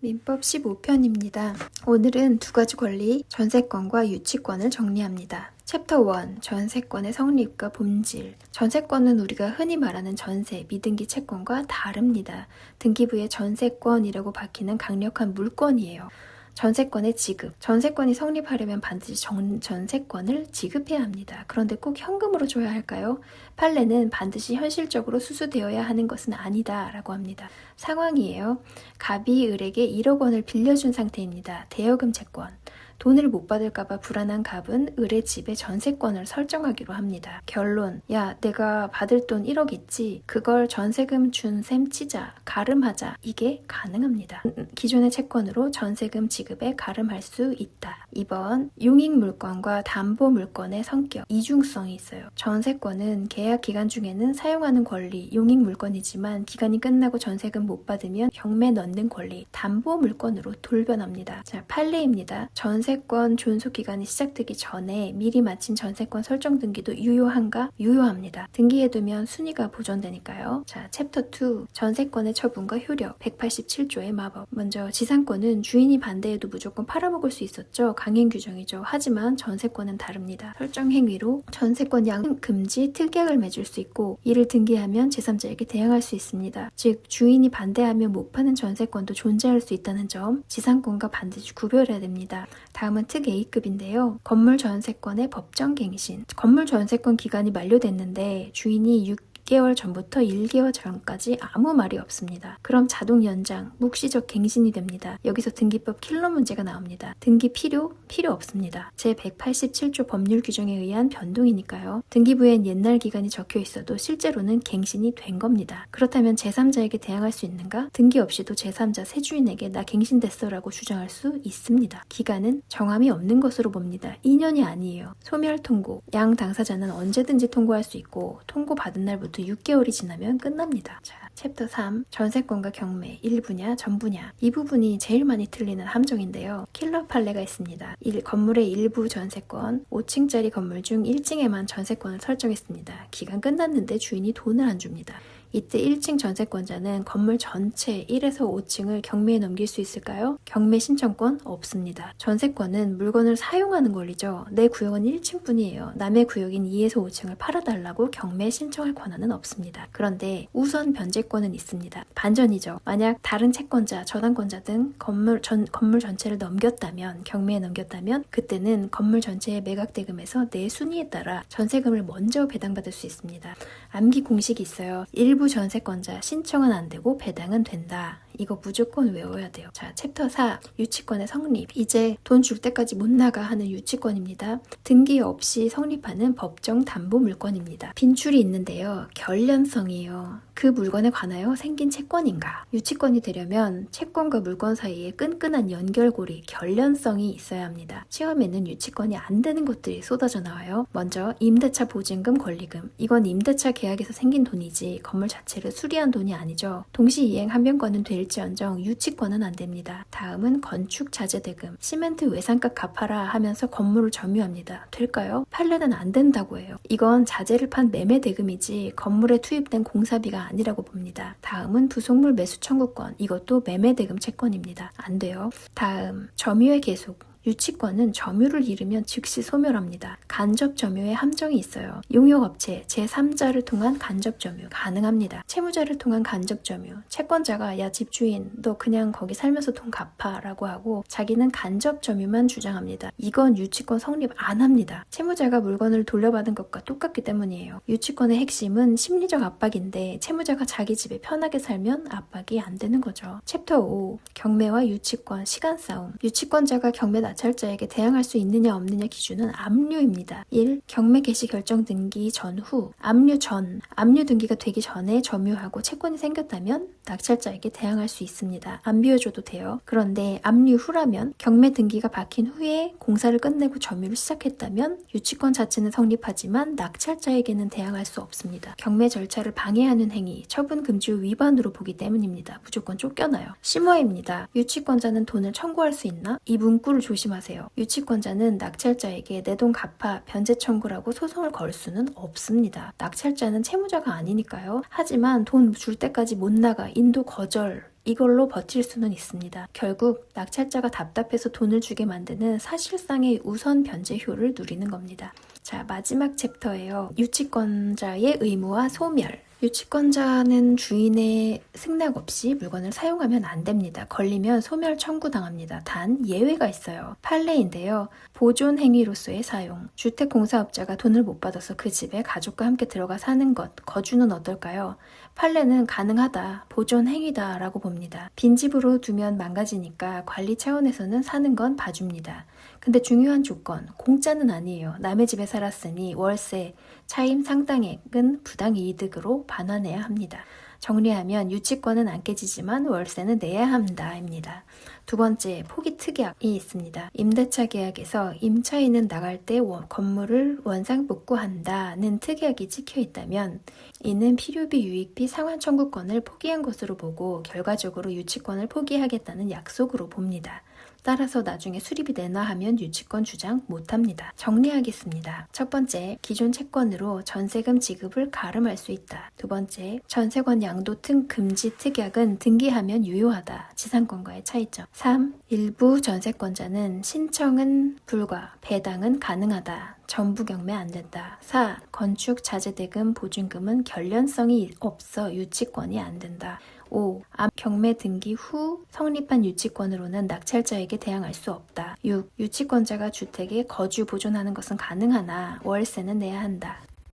민법 15편입니다. 오늘은 두 가지 권리, 전세권과 유치권을 정리합니다. 챕터 1, 전세권의 성립과 본질. 전세권은 우리가 흔히 말하는 전세, 미등기 채권과 다릅니다. 등기부에 전세권이라고 밝히는 강력한 물권이에요. 전세권의 지급. 전세권이 성립하려면 반드시 전세권을 지급해야 합니다. 그런데 꼭 현금으로 줘야 할까요? 판례는 반드시 현실적으로 수수되어야 하는 것은 아니다 라고 합니다. 상황이에요. 갑이 을에게 1억 원을 빌려준 상태입니다. 대여금 채권. 돈을 못 받을까봐 불안한 갑은 을의 집에 전세권을 설정하기로 합니다. 결론, 야 내가 받을 돈 1억 있지? 그걸 전세금 준 셈 치자, 가름하자. 이게 가능합니다. 기존의 채권으로 전세금 지급에 가름할 수 있다. 2번, 용익물권과 담보물권의 성격, 이중성이 있어요. 전세권은 계약 기간 중에는 사용하는 권리, 용익물권이지만 기간이 끝나고 전세금 못 받으면 경매 넣는 권리, 담보물권으로 돌변합니다. 자, 판례입니다. 전세권 존속기간이 시작되기 전에 미리 마친 전세권 설정 등기도 유효한가? 유효합니다. 등기해두면 순위가 보존되니까요. 자, 챕터 2, 전세권의 처분과 효력, 187조의 마법. 먼저 지상권은 주인이 반대해도 무조건 팔아먹을 수 있었죠. 강행 규정이죠. 하지만 전세권은 다릅니다. 설정 행위로 전세권 양 금지 특약을 맺을 수 있고 이를 등기하면 제3자에게 대항할 수 있습니다. 즉 주인이 반대하면 못 파는 전세권도 존재할 수 있다는 점, 지상권과 반드시 구별해야 됩니다. 다음은 특 A급인데요. 건물 전세권의 법정 갱신. 건물 전세권 기간이 만료됐는데 주인이 6개월 전부터 1개월 전까지 아무 말이 없습니다. 그럼 자동 연장, 묵시적 갱신이 됩니다. 여기서 등기법 킬러 문제가 나옵니다. 등기 필요 없습니다. 제187조 법률 규정에 의한 변동이니까요. 등기부엔 옛날 기간이 적혀 있어도 실제로는 갱신이 된 겁니다. 그렇다면 제3자에게 대항할 수 있는가? 등기 없이도 제3자 새 주인에게 나 갱신됐어 라고 주장할 수 있습니다. 기간은 정함이 없는 것으로 봅니다. 2년이 아니에요. 소멸 통고, 양 당사자는 언제든지 통고할 수 있고 통고받은 날부터 6개월이 지나면 끝납니다. 자, 챕터 3, 전세권과 경매, 일부냐 전부냐. 이 부분이 제일 많이 틀리는 함정인데요. 킬러 판례가 있습니다. 건물의 일부 전세권, 5층짜리 건물 중 1층에만 전세권을 설정했습니다. 기간 끝났는데 주인이 돈을 안 줍니다. 이때 1층 전세권자는 건물 전체 1에서 5층을 경매에 넘길 수 있을까요? 경매 신청권 없습니다. 전세권은 물건을 사용하는 권리죠. 내 구역은 1층뿐이에요. 남의 구역인 2에서 5층을 팔아달라고 경매 신청할 권한은 없습니다. 그런데 우선 변제권은 있습니다. 반전이죠. 만약 다른 채권자, 저당권자 등 건물 전체를 넘겼다면, 경매에 넘겼다면 그때는 건물 전체의 매각대금에서 내 순위에 따라 전세금을 먼저 배당받을 수 있습니다. 암기 공식이 있어요. 일부 전세권자 신청은 안 되고 배당은 된다. 이거 무조건 외워야 돼요. 자, 챕터 4, 유치권의 성립. 이제 돈 줄 때까지 못 나가 하는 유치권입니다. 등기 없이 성립하는 법정 담보 물권입니다. 빈출이 있는데요. 결련성이에요. 그 물건에 관하여 생긴 채권인가? 유치권이 되려면 채권과 물건 사이에 끈끈한 연결고리, 결련성이 있어야 합니다. 시험에는 유치권이 안 되는 것들이 쏟아져 나와요. 먼저 임대차 보증금, 권리금. 이건 임대차 계약에서 생긴 돈이지 건물 자체를 수리한 돈이 아니죠. 동시이행 한변권은 될지언정 유치권은 안 됩니다. 다음은 건축 자재 대금. 시멘트 외상값 갚아라 하면서 건물을 점유합니다. 될까요? 판례는 안 된다고 해요. 이건 자재를 판 매매 대금이지 건물에 투입된 공사비가 아니라고 봅니다. 다음은 부속물 매수 청구권. 이것도 매매 대금 채권입니다. 안 돼요. 다음, 점유의 계속. 유치권은 점유를 잃으면 즉시 소멸합니다. 간접 점유에 함정이 있어요. 용역업체, 제3자를 통한 간접 점유 가능합니다. 채무자를 통한 간접 점유. 채권자가 야 집주인 너 그냥 거기 살면서 돈 갚아 라고 하고 자기는 간접 점유만 주장합니다. 이건 유치권 성립 안 합니다. 채무자가 물건을 돌려받은 것과 똑같기 때문이에요. 유치권의 핵심은 심리적 압박인데 채무자가 자기 집에 편하게 살면 압박이 안 되는 거죠. 챕터 5, 경매와 유치권, 시간 싸움. 유치권자가 경매 낙찰자에게 대항할 수 있느냐 없느냐 기준은 압류입니다. 1. 경매 개시 결정 등기 전후. 압류 전, 압류 등기가 되기 전에 점유하고 채권이 생겼다면 낙찰자에게 대항할 수 있습니다. 안 비워줘도 돼요. 그런데 압류 후라면 경매 등기가 박힌 후에 공사를 끝내고 점유를 시작했다면 유치권 자체는 성립하지만 낙찰자에게는 대항할 수 없습니다. 경매 절차를 방해하는 행위, 처분 금지 위반으로 보기 때문입니다. 무조건 쫓겨나요. 심화입니다. 유치권자는 돈을 청구할 수 있나? 이 문구를 조심하세요. 유치권자는 낙찰자에게 내 돈 갚아 변제 청구라고 소송을 걸 수는 없습니다. 낙찰자는 채무자가 아니니까요. 하지만 돈 줄 때까지 못 나가, 인도 거절 이걸로 버틸 수는 있습니다. 결국 낙찰자가 답답해서 돈을 주게 만드는 사실상의 우선 변제효를 누리는 겁니다. 자, 마지막 챕터예요. 유치권자의 의무와 소멸. 유치권자는 주인의 승낙 없이 물건을 사용하면 안 됩니다. 걸리면 소멸 청구당합니다. 단 예외가 있어요. 판례인데요. 보존 행위로서의 사용. 주택공사업자가 돈을 못 받아서 그 집에 가족과 함께 들어가 사는 것, 거주는 어떨까요? 판례는 가능하다, 보존 행위다 라고 봅니다. 빈집으로 두면 망가지니까 관리 차원에서는 사는 건 봐줍니다. 근데 중요한 조건, 공짜는 아니에요. 남의 집에 살았으니 월세, 차임 상당액은 부당이득으로 반환해야 합니다. 정리하면 유치권은 안 깨지지만 월세는 내야 합니다입니다. 두 번째, 포기 특약이 있습니다. 임대차 계약에서 임차인은 나갈 때 건물을 원상복구한다는 특약이 찍혀 있다면 이는 필요비, 유익비, 상환 청구권을 포기한 것으로 보고 결과적으로 유치권을 포기하겠다는 약속으로 봅니다. 따라서 나중에 수리비 내놔 하면 유치권 주장 못합니다. 정리하겠습니다. 첫 번째, 기존 채권으로 전세금 지급을 가름할 수 있다. 두 번째, 전세권 양도 등 금지 특약은 등기하면 유효하다. 지상권과의 차이점. 3. 일부 전세권자는 신청은 불가, 배당은 가능하다. 전부 경매 안 된다. 4. 건축 자재대금 보증금은 결련성이 없어 유치권이 안 된다. 5. 경매 등기 후 성립한 유치권으로는 낙찰자에게 대항할 수 없다. 6. 유치권자가 주택에 거주 보존하는 것은 가능하나 월세는 내야 한다.